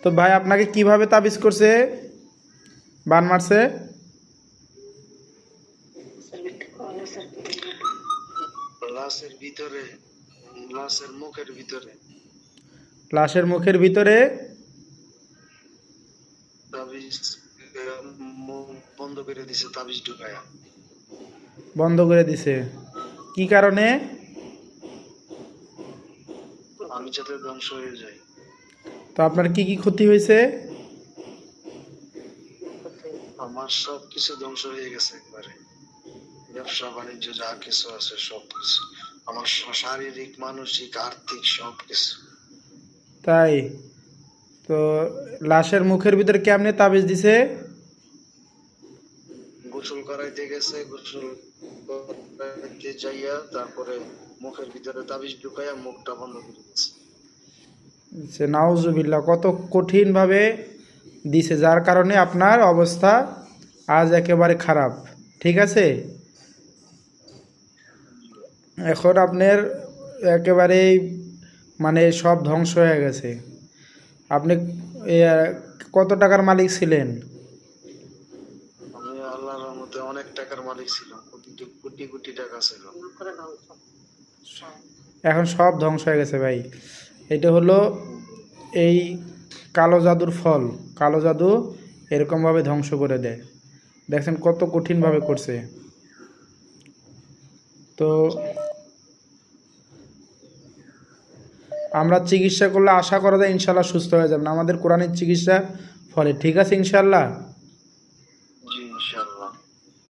তো ভাই আপনাকে কিভাবে তাবিজ করছে, বান মারছে? লাশের ভিতরে, লাশের মুখের ভিতরে লাশের মুখের ভিতরে তাবিজ মুখ বন্ধ করে দিছে, তাবিজ ঢুকায়া। বন্ধ করে দিছে। কি কারণে? আমি যাতে ধ্বংস হয়ে যাই। তো আপনার কি কি ক্ষতি হয়েছে? আমার সব কিছু ধ্বংস হয়ে গেছে একবারে, ব্যবসা বাণিজ্য যা কিছু আছে সবকিছু, আমার শারীরিক মানসিক আর্থিক সবকিছু। তাই? তো লাশের মুখের ভিতরে কেমনে তাবিজ দিছে? গোসল করাইতে গেছে, গোসল করাইতে যাইয়া তারপরে মুখের ভিতরে তাবিজ ঢুকাইয়া মুখটা বন্ধ করে দিচ্ছে। সে নাউজুবিল্লাহ, কত কঠিনভাবে দিছে, যার কারণে আপনার অবস্থা আজ একেবারে খারাপ। ঠিক আছে, এখন আপনার একেবারেই মানে সব ধ্বংস হয়ে গেছে। আপনি এ, কত টাকার মালিক ছিলেন? আমি আল্লাহর রহমতে অনেক টাকার মালিক ছিলাম, কোটি কোটি কোটি টাকা ছিল। এখন সব ধ্বংস হয়ে গেছে ভাই। এটা হলো এই কালো জাদুর ফল। কালো জাদু এরকমভাবে ধ্বংস করে দেয়। দেখছেন কত কঠিনভাবে করছে। তো আমরা চিকিৎসা করলে আশা করা যায় ইনশাল্লাহ সুস্থ হয়ে যাবেন আমাদের কোরআনের চিকিৎসা ফলে। ঠিক আছে ইনশাল্লাহ।